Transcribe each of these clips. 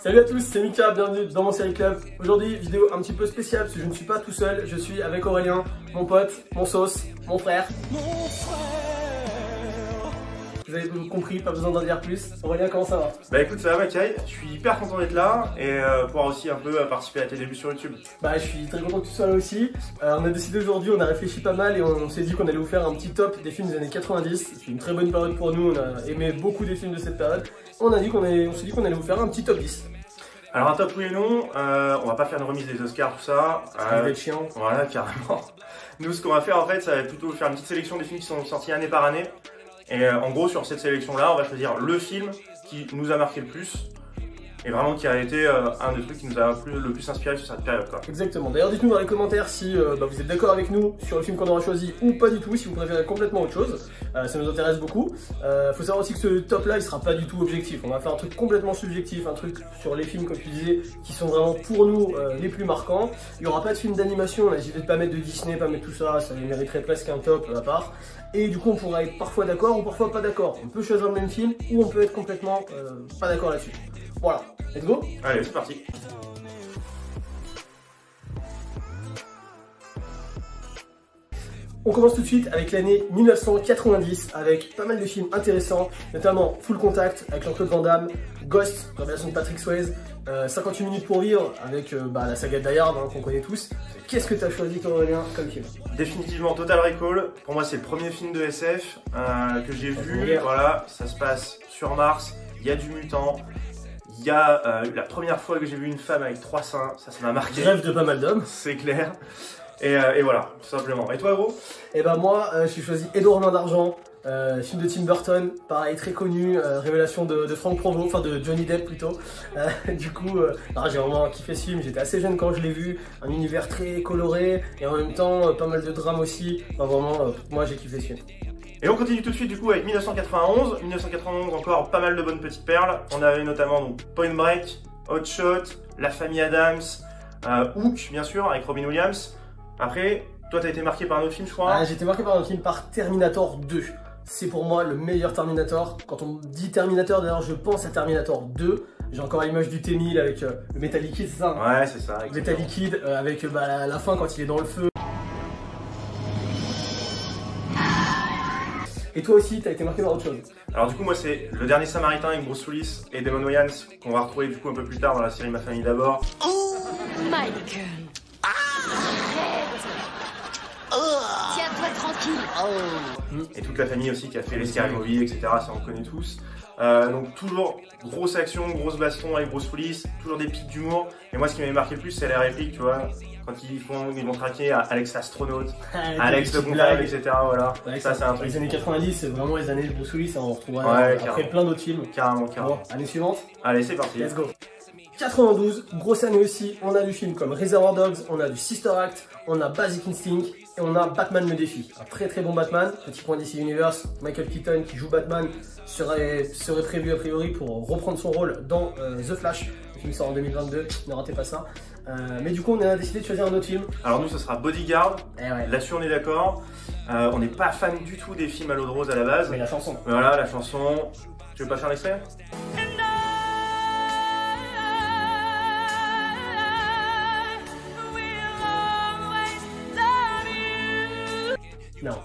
Salut à tous, c'est Mika, bienvenue dans mon série club. Aujourd'hui, vidéo un petit peu spéciale parce que je ne suis pas tout seul, je suis avec Aurélien, mon pote, mon sauce, mon frère. Vous avez compris, pas besoin d'en dire plus. Aurélien, comment ça va? Bah écoute, ça va Macaï, je suis hyper content d'être là et pouvoir aussi un peu participer à tes débuts sur YouTube. Bah je suis très content que tu sois là aussi. On a décidé aujourd'hui, on a réfléchi pas mal et on s'est dit qu'on allait vous faire un petit top des films des années 90. C'est une très bonne période pour nous, on a aimé beaucoup des films de cette période. On s'est dit qu'on allait vous faire un petit top 10. Alors un top oui et non, on va pas faire une remise des Oscars, tout ça. Ça va être chiant. Voilà, carrément. Nous ce qu'on va faire en fait, ça va être plutôt faire une petite sélection des films qui sont sortis année par année. Et en gros sur cette sélection là, on va choisir le film qui nous a marqué le plus. Et vraiment qui a été un des trucs qui nous a le plus inspiré sur cette période quoi. Exactement, d'ailleurs dites-nous dans les commentaires si vous êtes d'accord avec nous sur le film qu'on aura choisi ou pas du tout, si vous préférez complètement autre chose, ça nous intéresse beaucoup. Faut savoir aussi que ce top là il sera pas du tout objectif, on va faire un truc complètement subjectif, un truc sur les films comme tu disais qui sont vraiment pour nous les plus marquants. Il n'y aura pas de film d'animation, on a décidé de pas mettre de Disney, pas mettre tout ça, ça mériterait presque un top à part. Et du coup on pourra être parfois d'accord ou parfois pas d'accord, on peut choisir le même film ou on peut être complètement pas d'accord là-dessus. Voilà, let's go. Allez, c'est parti. On commence tout de suite avec l'année 1990 avec pas mal de films intéressants, notamment Full Contact avec Jean-Claude Van Damme, Ghost, révélation de Patrick Swayze, 58 minutes pour vivre avec la saga Die Hard qu'on connaît tous. Qu'est-ce que tu as choisi toi Aurélien comme film? Définitivement Total Recall, pour moi c'est le premier film de SF que j'ai vu, voilà, ça se passe sur Mars, il y a du mutant. Il y a la première fois que j'ai vu une femme avec 3 seins, ça m'a marqué. Rêve de pas mal d'hommes. C'est clair. Et voilà, tout simplement. Et toi gros? Et bah moi, j'ai choisi Edouard Main d'Argent, film de Tim Burton, pareil très connu, révélation de Franck Provost, enfin de Johnny Depp plutôt. Du coup, j'ai vraiment kiffé ce film, j'étais assez jeune quand je l'ai vu, un univers très coloré et en même temps pas mal de drame aussi. Enfin vraiment, moi j'ai kiffé ce film. Et on continue tout de suite du coup avec 1991. 1991 encore pas mal de bonnes petites perles. On avait notamment donc, Point Break, Hot Shot, La Famille Adams, Hook bien sûr avec Robin Williams. Après, toi t'as été marqué par un autre film je crois. J'ai été marqué par un film par Terminator 2. C'est pour moi le meilleur Terminator. Quand on dit Terminator d'ailleurs je pense à Terminator 2. J'ai encore l'image du T-1000 avec le métal liquide, c'est ça? Ouais c'est ça. Le métal liquide avec la fin quand il est dans le feu. Et toi aussi, t'as été marqué par autre chose? Alors du coup moi c'est Le Dernier Samaritain avec Bruce Willis et Damon Wayans qu'on va retrouver du coup un peu plus tard dans la série Ma Famille d'abord. Oh Michael. Tiens-toi tranquille. Et toute la famille aussi qui a fait Les Scary Movie, etc. Ça on connaît tous. Donc toujours grosse action, grosse baston avec Bruce Willis, toujours des pics d'humour. Et moi ce qui m'avait marqué le plus c'est les répliques tu vois. Quand ils vont traquer à Alex l'astronaute, Alex le comptable, etc. Voilà. Ouais, ça c'est un truc. Les années 90, c'est vraiment les années de Bruce Willis, on retrouvera après plein d'autres films. Carrément. Bon, année suivante. Allez, c'est parti. Let's go. 92, grosse année aussi, on a du film comme Reservoir Dogs, on a du Sister Act, on a Basic Instinct et on a Batman le défi. Un très très bon Batman, petit point DC Universe, Michael Keaton qui joue Batman serait prévu a priori pour reprendre son rôle dans The Flash. Le film sort en 2022, ne ratez pas ça. Mais du coup on a décidé de choisir un autre film. Alors nous ce sera Bodyguard, ouais. Là-dessus on est d'accord. On n'est pas fan du tout des films à l'eau de rose à la base. Mais la chanson. Voilà la chanson. Tu veux pas faire l'extrait? Non.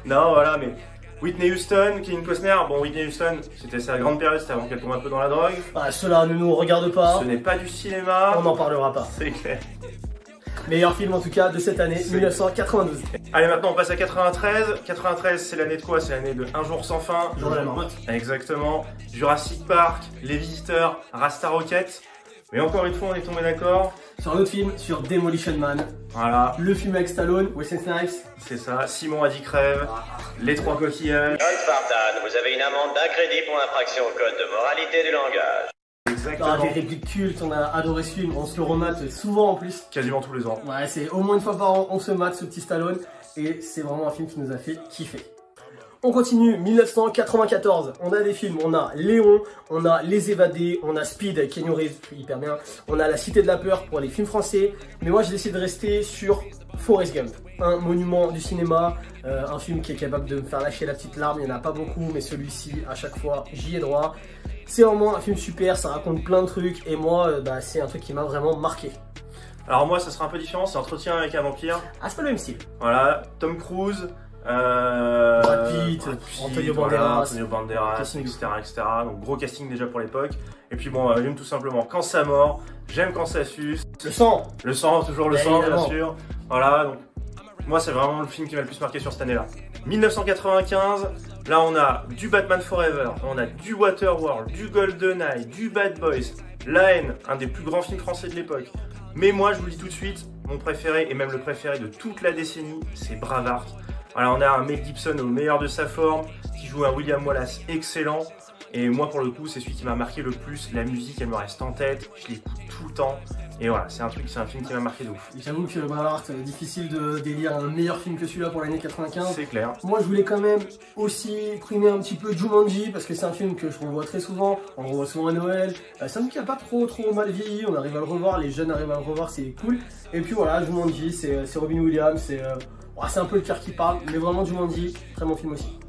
Non voilà mais Whitney Houston, Kevin Costner, bon Whitney Houston c'était sa grande période, c'était avant qu'elle tombe un peu dans la drogue. Cela ne nous regarde pas. Ce n'est pas du cinéma. On n'en parlera pas. C'est clair. Meilleur film en tout cas de cette année, 1992. Allez maintenant on passe à 93. 93 c'est l'année de quoi? C'est l'année de Un jour sans fin. Jour de la marmotte. Exactement. Jurassic Park, Les Visiteurs, Rasta Rocket. Mais encore une fois on est tombé d'accord. Sur un autre film, sur Demolition Man. Voilà. Le film avec Stallone, Wesley Snipes. C'est ça, Simon a dit crève, Les Trois Coquillages. John Spartan, vous avez une amende d'un crédit pour infraction au code de moralité du langage. Exactement. Des répliques cultes, on a adoré ce film, on se le remate souvent en plus. Quasiment tous les ans. Ouais, c'est au moins une fois par an, on se mate ce petit Stallone. Et c'est vraiment un film qui nous a fait kiffer. On continue, 1994, on a des films, on a Léon, on a Les Évadés, on a Speed avec Keanu Reeves, hyper bien, on a La Cité de la Peur pour les films français, mais moi j'ai décidé de rester sur Forrest Gump, un monument du cinéma, un film qui est capable de me faire lâcher la petite larme, il n'y en a pas beaucoup, mais celui-ci, à chaque fois, j'y ai droit. C'est vraiment un film super, ça raconte plein de trucs et moi, bah, c'est un truc qui m'a vraiment marqué. Alors moi, ça sera un peu différent, c'est Entretien avec un vampire. Ah, c'est pas le même style. Voilà, Tom Cruise, Brad Pitt, Antonio Banderas, etc., etc. Donc gros casting déjà pour l'époque. Et puis bon, j'aime tout simplement quand ça mord, j'aime quand ça suce. Le sang. Le sang, toujours le Bien sang, évidemment. bien sûr. Voilà, donc moi c'est vraiment le film qui m'a le plus marqué sur cette année-là. 1995, là on a du Batman Forever, on a du Waterworld, du GoldenEye, du Bad Boys, La Haine, un des plus grands films français de l'époque. Mais moi je vous le dis tout de suite, mon préféré et même le préféré de toute la décennie, c'est Braveheart. Voilà, on a un Mel Gibson au meilleur de sa forme, qui joue un William Wallace excellent. Et moi pour le coup c'est celui qui m'a marqué le plus, la musique elle me reste en tête, je l'écoute tout le temps. Et voilà, c'est un film qui m'a marqué de ouf. J'avoue que Braveheart, difficile de délire un meilleur film que celui-là pour l'année 95. C'est clair. Moi je voulais quand même aussi primer un petit peu Jumanji parce que c'est un film que je revois très souvent, on le revoit souvent à Noël. C'est un film qui a pas trop mal vieilli, on arrive à le revoir, les jeunes arrivent à le revoir, c'est cool. Et puis voilà, Jumanji, c'est Robin Williams, c'est un peu le cœur qui parle, mais vraiment Jumanji, très bon film aussi.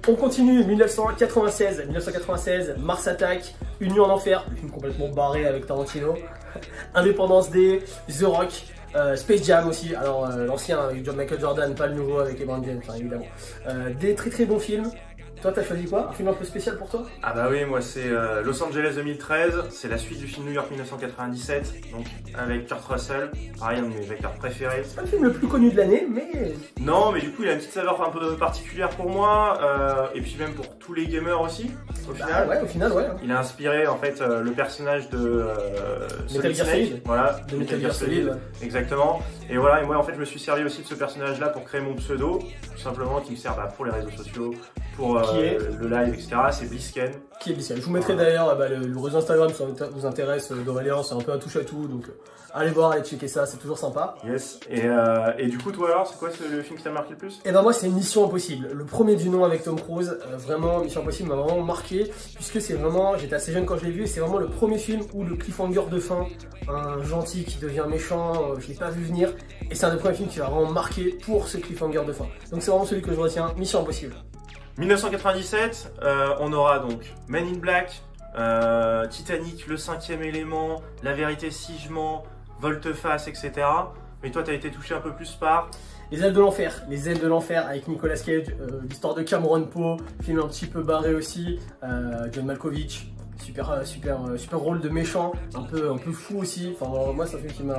On continue, 1996, Mars Attack, Une nuit en enfer, le film complètement barré avec Tarantino, Independence Day, The Rock, Space Jam aussi, alors l'ancien avec Michael Jordan, pas le nouveau avec LeBron James, enfin, évidemment. Des très bons films. Toi, t'as choisi quoi? Un film un peu spécial pour toi? Ah bah oui, moi c'est Los Angeles 2013, c'est la suite du film New York 1997, donc avec Kurt Russell, pareil, un de mes acteurs préférés. C'est pas le film le plus connu de l'année, mais... Non, mais du coup il a une petite saveur un peu particulière pour moi, et puis même pour tous les gamers aussi, au final. Ouais, au final, ouais. Il a inspiré en fait le personnage de Metal Gear Solid. Voilà, De Metal Gear Solid, ouais. Exactement. Et voilà, et moi en fait je me suis servi aussi de ce personnage-là pour créer mon pseudo, tout simplement, qui me sert pour les réseaux sociaux, pour le live, etc. C'est Blisken. Qui est Blisken. Je vous mettrai d'ailleurs le réseau Instagram si ça vous intéresse d'Aurélien, c'est un peu un touche à tout, donc allez voir, allez checker ça, c'est toujours sympa. Yes. Et du coup, toi alors, c'est quoi le film qui t'a marqué le plus? Et ben moi c'est Mission Impossible, le premier du nom avec Tom Cruise, vraiment Mission Impossible m'a vraiment marqué, puisque c'est vraiment, j'étais assez jeune quand je l'ai vu, et c'est vraiment le premier film où le cliffhanger de fin, un gentil qui devient méchant, je l'ai pas vu venir, et c'est un des premiers films qui m'a vraiment marqué pour ce cliffhanger de fin. Donc c'est vraiment celui que je retiens, Mission Impossible. 1997, on aura donc Men in Black, Titanic, Le Cinquième Élément, La Vérité si je mens, Volte-Face, etc. Mais toi, t'as été touché un peu plus par... Les ailes de l'enfer, avec Nicolas Cage, l'histoire de Cameron Poe, film un petit peu barré aussi, John Malkovich, super rôle de méchant, un peu fou aussi. Enfin moi c'est un film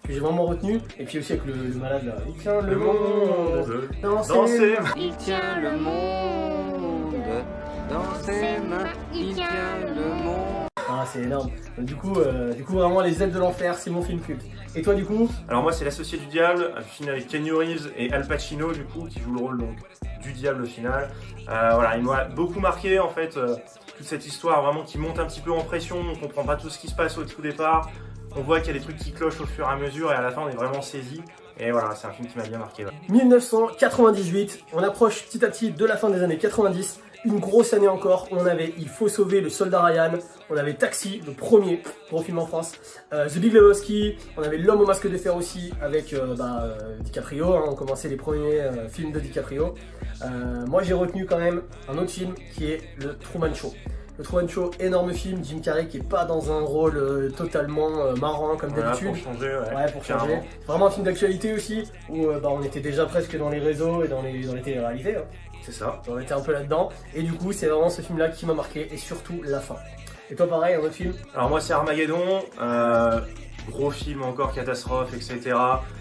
que j'ai vraiment retenu. Et puis aussi avec le malade là, il tient le monde dans ses mains. Il tient le monde dans ses mains. Il tient le monde. Ah c'est énorme. Du coup vraiment Les ailes de l'enfer, c'est mon film culte. Et toi du coup? Alors moi c'est L'Associé du Diable, un film avec Keanu Reeves et Al Pacino du coup, qui joue le rôle donc du diable au final. Voilà, il m'a beaucoup marqué en fait, toute cette histoire vraiment qui monte un petit peu en pression, on comprend pas tout ce qui se passe au tout départ, on voit qu'il y a des trucs qui clochent au fur et à mesure et à la fin on est vraiment saisi. Et voilà, c'est un film qui m'a bien marqué. Ouais. 1998, on approche petit à petit de la fin des années 90. Une grosse année encore, on avait Il faut sauver le soldat Ryan, on avait Taxi, le premier gros film en France, The Big Lebowski, on avait L'homme au masque de fer aussi avec DiCaprio, hein, on commençait les premiers films de DiCaprio. Moi j'ai retenu quand même un autre film qui est Le Truman Show. Le Truman Show, énorme film, Jim Carrey qui est pas dans un rôle totalement marrant comme d'habitude. Pour changer, ouais, pour changer. Vraiment un film d'actualité aussi, où on était déjà presque dans les réseaux et dans les télé-réalités. Hein. C'est ça. On était un peu là-dedans. Et du coup, c'est vraiment ce film-là qui m'a marqué, et surtout la fin. Et toi, pareil, un autre film? Alors moi, c'est Armageddon. Gros film encore, catastrophe, etc.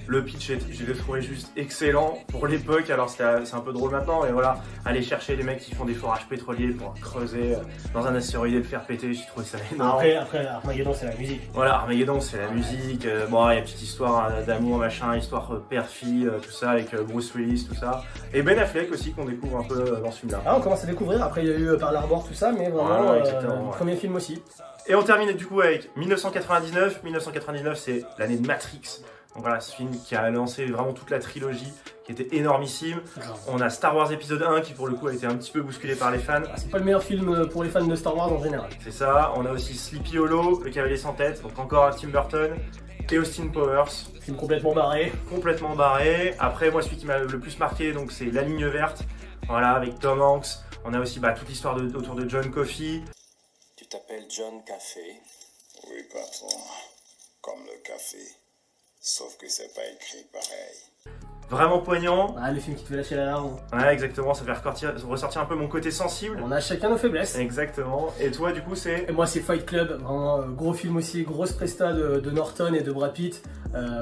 Le pitch, je l'ai trouvé juste excellent pour l'époque. Alors c'est un peu drôle maintenant, mais voilà, aller chercher les mecs qui font des forages pétroliers pour creuser dans un astéroïde et le faire péter, j'ai trouvé ça énorme. Après Armageddon, c'est la musique. Voilà, Armageddon, c'est la musique. Bon, il y a une petite histoire d'amour, machin, histoire père-fille, tout ça, avec Bruce Willis, tout ça. Et Ben Affleck aussi, qu'on découvre un peu dans ce film-là. Ah, on commence à découvrir. Après, il y a eu Pearl Harbor, tout ça, mais vraiment, voilà, le premier film aussi. Et on termine du coup avec 1999. 1999, c'est l'année de Matrix. Donc voilà, ce film qui a lancé vraiment toute la trilogie, qui était énormissime. On a Star Wars épisode 1 qui pour le coup a été un petit peu bousculé par les fans. C'est pas le meilleur film pour les fans de Star Wars en général. C'est ça. On a aussi Sleepy Hollow, Le Cavalier sans tête, donc encore Tim Burton. Et Austin Powers. Film complètement barré. Complètement barré. Après, moi, celui qui m'a le plus marqué, donc c'est La Ligne Verte. Voilà, avec Tom Hanks. On a aussi toute l'histoire autour de John Coffey. Tu t'appelles John Café. Oui, patron. Comme le café. Sauf que c'est pas écrit pareil. Vraiment poignant. Ah, le film qui te fait lâcher la larme. Ouais, exactement, ça fait ressortir un peu mon côté sensible. On a chacun nos faiblesses. Exactement. Et toi, du coup, c'est... Et moi, c'est Fight Club, vraiment gros film aussi, grosse presta de Norton et de Brad Pitt.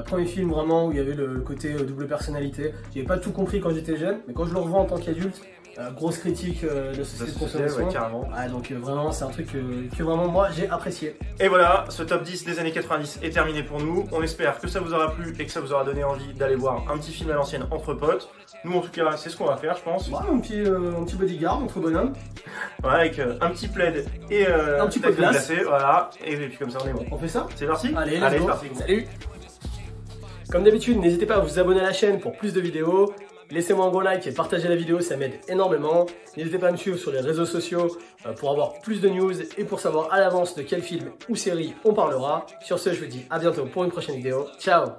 Premier film vraiment où il y avait le côté double personnalité. J'avais pas tout compris quand j'étais jeune, mais quand je le revois en tant qu'adulte, grosse critique de la société de consommation. Ouais, carrément. Ouais, donc vraiment, c'est un truc que vraiment moi j'ai apprécié. Et voilà, ce top 10 des années 90 est terminé pour nous. On espère que ça vous aura plu et que ça vous aura donné envie d'aller voir un petit film à l'ancienne entre potes. Nous, en tout cas, c'est ce qu'on va faire, je pense. Ouais, un petit bodyguard entre bonhomme. Ouais, avec un petit plaid et un petit peu de glace. glacé, voilà. Et puis comme ça, on est bon. On fait ça? C'est parti? Allez, c'est go. parti. Salut! Comme d'habitude, n'hésitez pas à vous abonner à la chaîne pour plus de vidéos. Laissez-moi un gros like et partagez la vidéo, ça m'aide énormément. N'hésitez pas à me suivre sur les réseaux sociaux pour avoir plus de news et pour savoir à l'avance de quel film ou série on parlera. Sur ce, je vous dis à bientôt pour une prochaine vidéo. Ciao!